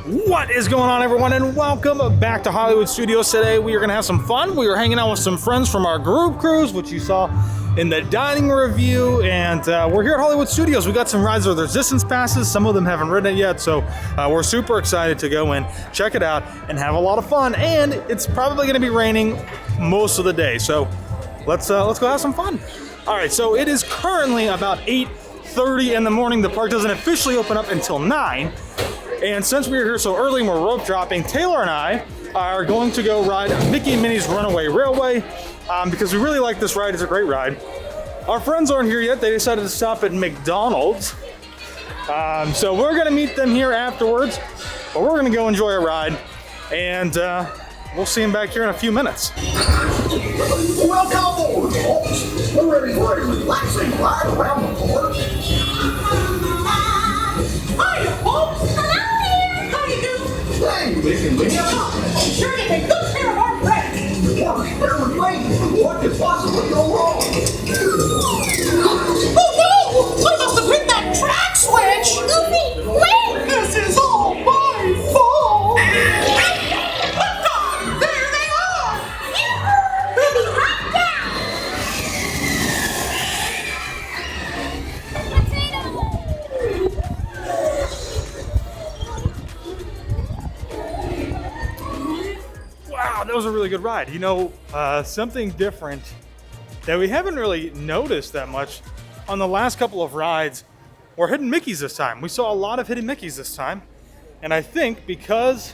What is going on, everyone, and welcome back to Hollywood Studios. Today we are going to have some fun. We are hanging out with some friends from our group cruise, which you saw in the dining review, and we're here at Hollywood Studios. We got some rides with resistance passes. Some of them haven't ridden it yet, so we're super excited to go in, check it out, and have a lot of fun. And it's probably going to be raining most of the day, so let's go have some fun. All right, so it is currently about 8:30 in the morning. The park doesn't officially open up until 9. And since we were here so early and we're rope dropping, Taylor and I are going to go ride Mickey and Minnie's Runaway Railway because we really like this ride. It's a great ride. Our friends aren't here yet. They decided to stop at McDonald's. So we're going to meet them here afterwards, but we're going to go enjoy a ride, and we'll see them back here in a few minutes. Welcome aboard, folks. We're ready for a relaxing ride around the park. Hi, folks. How you doing? Hey, Mickey and Minnie. Sure to take good care of our friends. Park's very late. What could possibly go wrong? Oh no! I must have hit that track switch. Goofy, wait! This is all my fault. There they are. We'll be right down. Wow, that was a really good ride. You know, something different that we haven't really noticed that much on the last couple of rides were hidden Mickeys this time. We saw a lot of hidden Mickeys this time. And I think because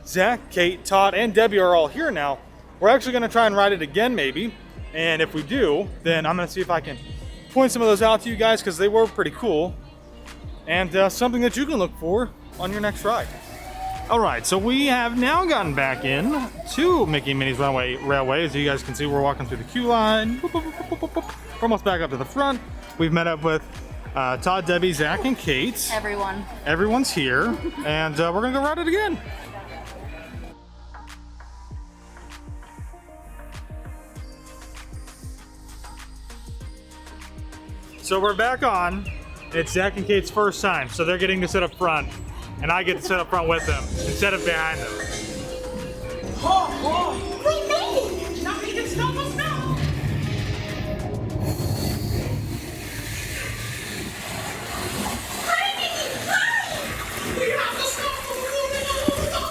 Zach, Kate, Todd, and Debbie are all here now, we're actually going to try and ride it again maybe. And if we do, then I'm going to see if I can point some of those out to you guys because they were pretty cool. And something that you can look for on your next ride. All right, so we have now gotten back in to Mickey and Minnie's Runaway Railway. As you guys can see, we're walking through the queue line. Boop, boop, boop, boop, boop, boop. We're almost back up to the front. We've met up with Todd, Debbie, Zach, and Kate. Everyone. Everyone's here, and we're gonna go ride it again. So we're back on. It's Zach and Kate's first time, so they're getting to sit up front. And I get to sit up front with them instead of behind them. Oh, We made it. nothing can stop us now. Hurry, Mickey, hurry. We have to stop the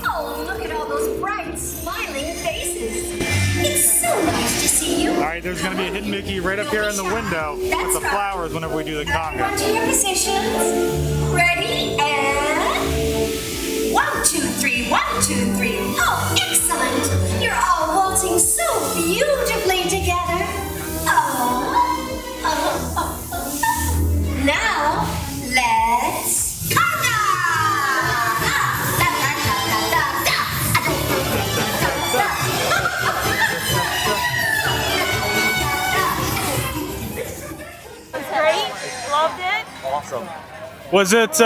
Oh, look at all those bright, smiling faces. It's so nice to see you. All right, there's gonna be a hidden Mickey right up here in the window with the flowers whenever we do the conga. Everyone to your positions. Ready, and 1, 2, 3, 1, 2, 3. Oh, excellent. You're all waltzing so beautifully together. Now, let's conga! Da, da, da, da, da, da. Great, loved it. Awesome. Was it,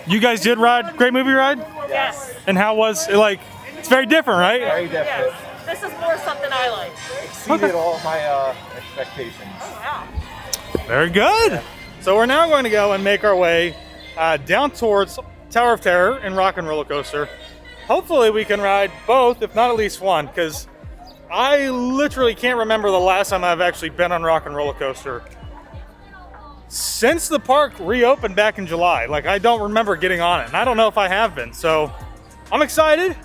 you guys did ride, great movie ride? Yes, And how was it, like, it's very different, right? Very different. yes. This is more something I like. Exceeded all my expectations. Wow. Very good. So we're now going to go and make our way down towards Tower of Terror and Rock and Roller Coaster. Hopefully we can ride both, if not at least one, because I literally can't remember the last time I've actually been on Rock and Roller Coaster since the park reopened back in July. Like, I don't remember getting on it, and I don't know if I have been. So I'm excited.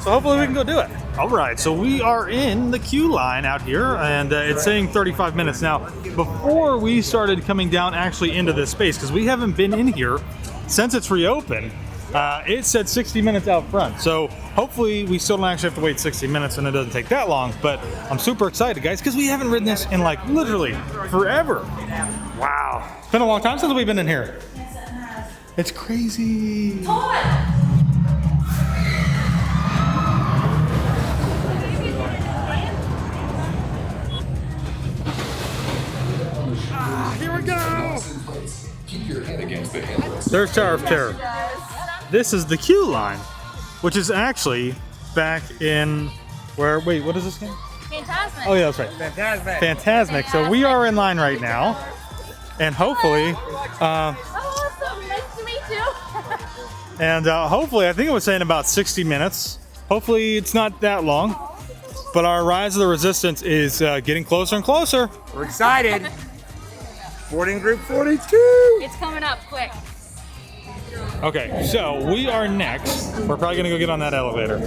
So hopefully we can go do it. All right, so we are in the queue line out here, and it's saying 35 minutes. Now, before we started coming down actually into this space, because we haven't been in here since it's reopened, it said 60 minutes out front. So hopefully we still don't actually have to wait 60 minutes and it doesn't take that long. But I'm super excited, guys, because we haven't ridden this in like literally forever. Wow. It's been a long time since we've been in here. Yes, it has. It's crazy. Todd! Here we go. Keep your head against the handles. There's Tower of Terror. This is the queue line, which is actually back in where? Wait, what is this game? Fantastic. Oh yeah, that's right. Fantasmic. So we are in line right now, and hopefully, Awesome. Nice to meet you. hopefully, I think it was saying about 60 minutes. Hopefully, it's not that long. But our Rise of the Resistance is getting closer and closer. We're excited. Boarding group 42. It's coming up quick. Okay, so we are next. We're probably gonna go get on that elevator.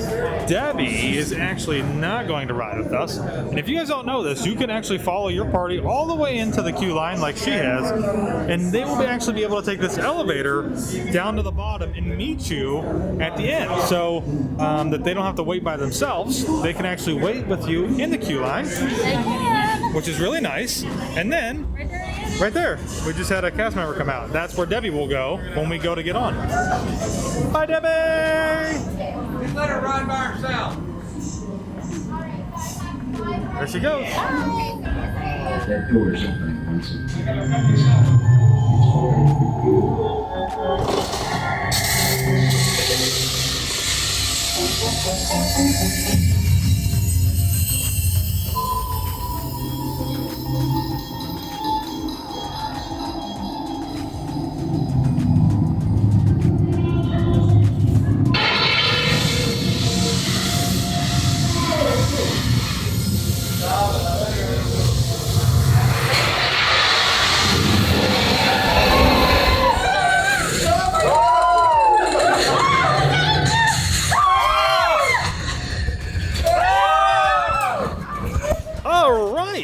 Debbie is actually not going to ride with us. And if you guys don't know this, you can actually follow your party all the way into the queue line like she has, and they will actually be able to take this elevator down to the bottom and meet you at the end. So that they don't have to wait by themselves. They can actually wait with you in the queue line, which is really nice. And then right there, we just had a cast member come out. That's where Debbie will go when we go to get on. Bye, Debbie! Just let her ride by herself. There she goes. That door's open once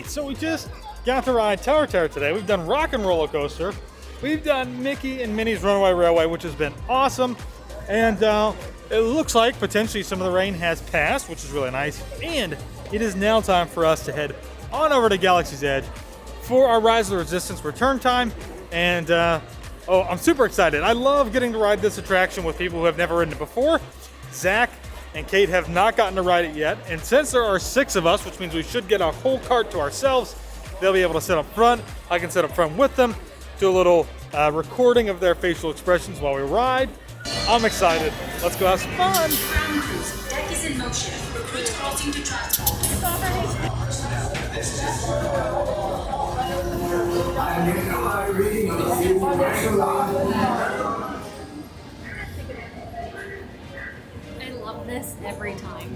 So we just got to ride Tower Terror today. We've done Rock and Roller Coaster. We've done Mickey and Minnie's Runaway Railway, which has been awesome. And it looks like potentially some of the rain has passed, which is really nice. And it is now time for us to head on over to Galaxy's Edge for our Rise of the Resistance return time. And I'm super excited. I love getting to ride this attraction with people who have never ridden it before. Zach and Kate have not gotten to ride it yet. And since there are 6 of us, which means we should get a whole cart to ourselves, they'll be able to sit up front. I can sit up front with them, do a little recording of their facial expressions while we ride. I'm excited. Let's go have some fun. Ground crews, deck is in motion. Recruits crossing to transport. I love this every time.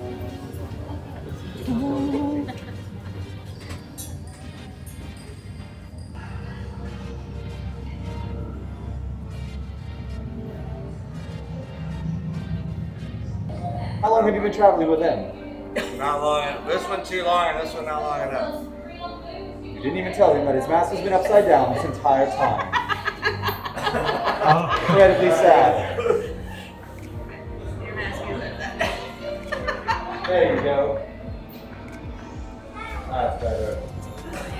How long have you been traveling with him? Not long. This one too long and this one not long enough. You didn't even tell him that his mask has been upside down this entire time. Incredibly sad. There you go. That's better.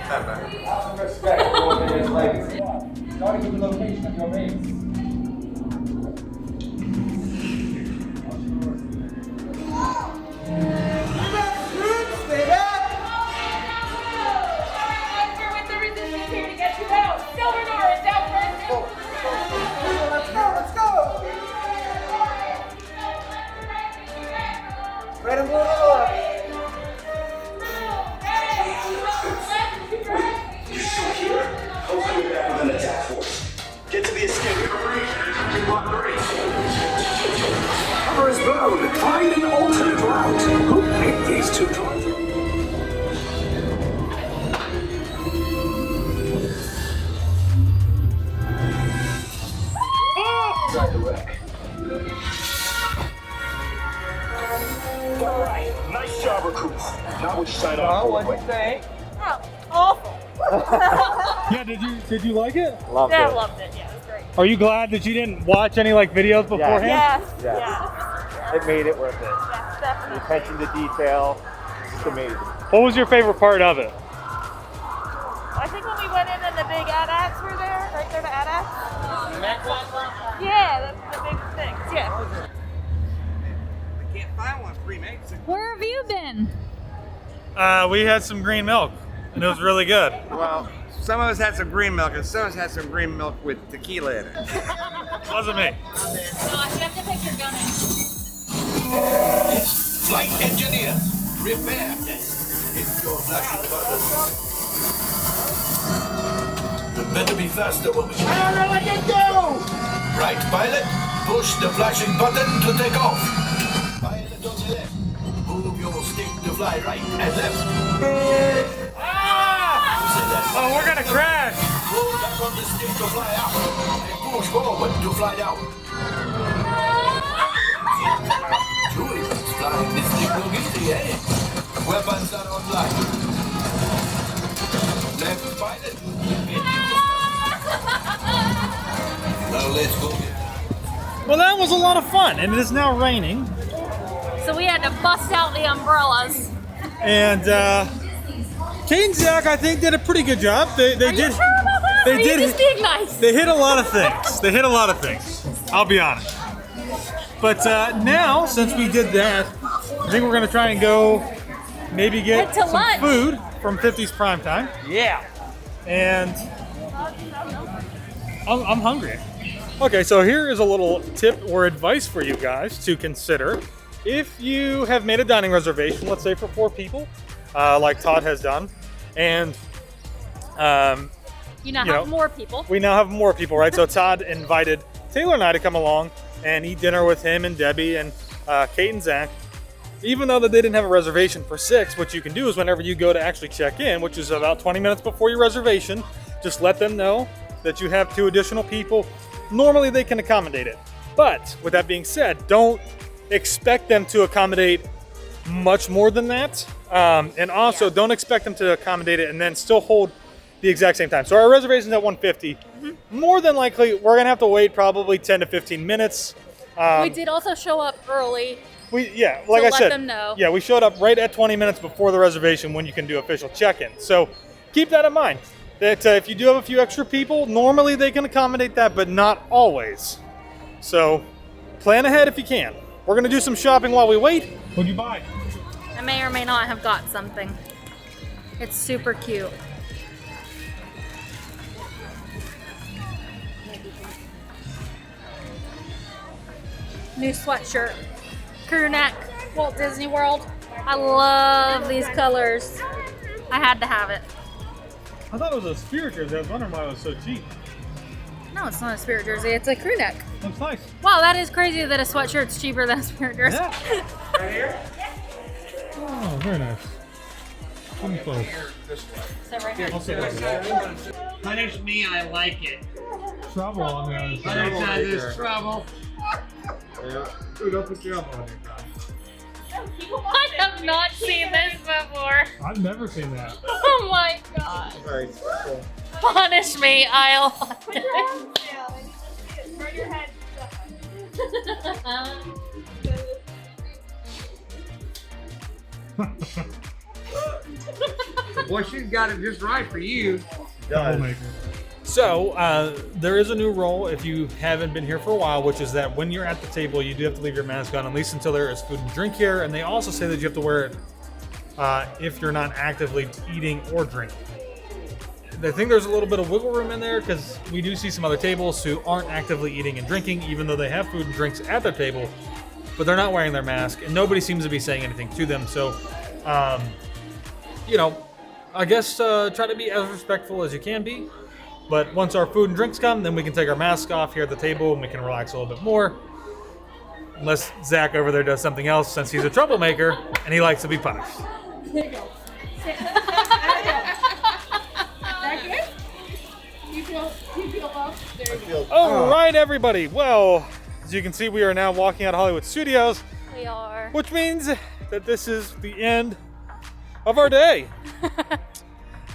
Have some respect for what his legacy. Starting with the location of your base. Right and blow up. You're still here? Hopefully we're back with an attack force. Get to the escape. Cover is blown. Find an alternate route. Who picked these two droids? inside the wreck. All right. Nice job, recruits. Now we sign off. What'd you think? Oh, awful. Yeah, did you like it? Loved Yeah, I it. loved it. Yeah, it was great. Are you glad that you didn't watch any like videos beforehand? Yes. Yes. Yeah. It made it worth it. Yes, The definitely. attention to detail. It's amazing. What was your favorite part of it? I think when we went in and the big AT-ATs were Yeah, that's the big thing. Yeah. I can't find one pre-made. Where have you been? We had some green milk, and it was really good. Well, some of us had some green milk, and some of us had some green milk with tequila in it. Wasn't me. Josh, you have to pick your gun in. Flight engineer, prepare. Hit your flashing button. You better be faster when we... I don't know what to do! Right, pilot, push the flashing button to take off. Pilot on the left. Move your stick to fly right and left. Oh, we're gonna crash. Roll back on the stick to fly up. And push forward to fly down. Julie, flying this thing will easy, eh? Weapons are online. Left pilot. Now let's go. Well, that was a lot of fun, and it is now raining. So we had to bust out the umbrellas. And Kate and Zach, I think, did a pretty good job. They Are you did. sure about that? They Are did. you just being nice? They hit a lot of things. I'll be honest. But now, since we did that, I think we're gonna try and go maybe get Head to some lunch. food from 50's Primetime. Yeah. And I'm hungry. Okay, so here is a little tip or advice for you guys to consider. If you have made a dining reservation, let's say for 4 people, like Todd has done, and You now have more people. we now have more people, right? So Todd invited Taylor and I to come along and eat dinner with him and Debbie and Kate and Zach. Even though that they didn't have a reservation for 6, what you can do is whenever you go to actually check in, which is about 20 minutes before your reservation, just let them know that you have 2 additional people. Normally they can accommodate it. But with that being said, don't expect them to accommodate much more than that. And also don't expect them to accommodate it and then still hold the exact same time. So our reservation's at 150. More than likely, we're gonna have to wait probably 10 to 15 minutes. We did also show up early. Like I let said, them know. yeah, we showed up right at 20 minutes before the reservation when you can do official check-in. So keep that in mind. That if you do have a few extra people, normally they can accommodate that, but not always. So plan ahead if you can. We're gonna do some shopping while we wait. What'd you buy? I may or may not have got something. It's super cute. New sweatshirt. Crew neck. Walt Disney World. I love these colors. I had to have it. I thought it was a spirit jersey. I was wondering why it was so cheap. No, it's not a spirit jersey. It's a crew neck. Looks nice. Wow, that is crazy that a sweatshirt's cheaper than a spirit jersey. Yeah. Right here? Oh, very nice. Come close. So right here. I'll sit right here. Punish me, I like it. Trouble on the other side. Other side is trouble. Yeah. Dude, don't put your elbow on your guy. I have not seen this before. I've never seen that. Oh my god. Very cool. Punish me, I'll. Put your hands down. I need to see it. Turn your head. Boy, she's got it just right for you. So, there is a new rule if you haven't been here for a while, which is that when you're at the table, you do have to leave your mask on, at least until there is food and drink here. And they also say that you have to wear it if you're not actively eating or drinking. I think there's a little bit of wiggle room in there because we do see some other tables who aren't actively eating and drinking, even though they have food and drinks at their table, but they're not wearing their mask, and nobody seems to be saying anything to them. So, I guess try to be as respectful as you can be. But once our food and drinks come, then we can take our mask off here at the table and we can relax a little bit more. Unless Zach over there does something else, since he's a troublemaker and he likes to be punished. There you go. That good? You feel up? There you go. All right, everybody. Well, as you can see, we are now walking out of Hollywood Studios, We are. which means that this is the end of our day. It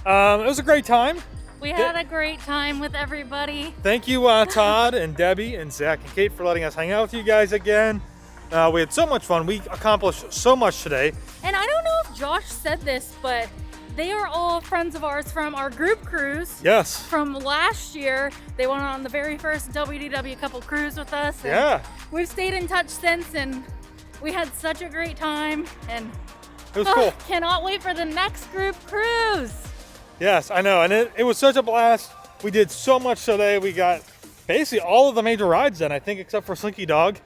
was a great time. We had a great time with everybody. Thank you, Todd and Debbie and Zach and Kate for letting us hang out with you guys again. We had so much fun. We accomplished so much today. And I don't know if Josh said this, but They are all friends of ours from our group cruise. Yes. From last year. They went on the very first WDW Couple cruise with us. And Yeah. we've stayed in touch since, and we had such a great time. And It was cool. Cannot wait for the next group cruise. Yes, I know. And it was such a blast. We did so much today. We got basically all of the major rides done, I think, except for Slinky Dog,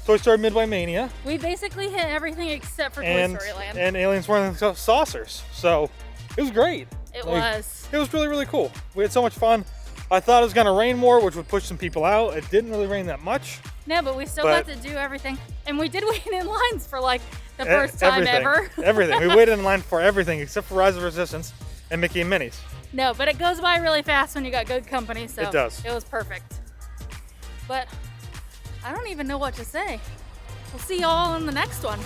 Toy Story Midway Mania, We basically hit everything except for and Toy Story Land. and Aliens Swirling Saucers. So it was great. It was. It was really, really cool. We had so much fun. I thought it was going to rain more, which would push some people out. It didn't really rain that much. No, but we still But- got to do everything. And we did wait in lines for like the first time Everything. ever. Everything. We waited in line for everything except for Rise of Resistance and Mickey and Minnie's. No, but it goes by really fast when you got good company, so It does. It was perfect. But I don't even know what to say. We'll see y'all in the next one.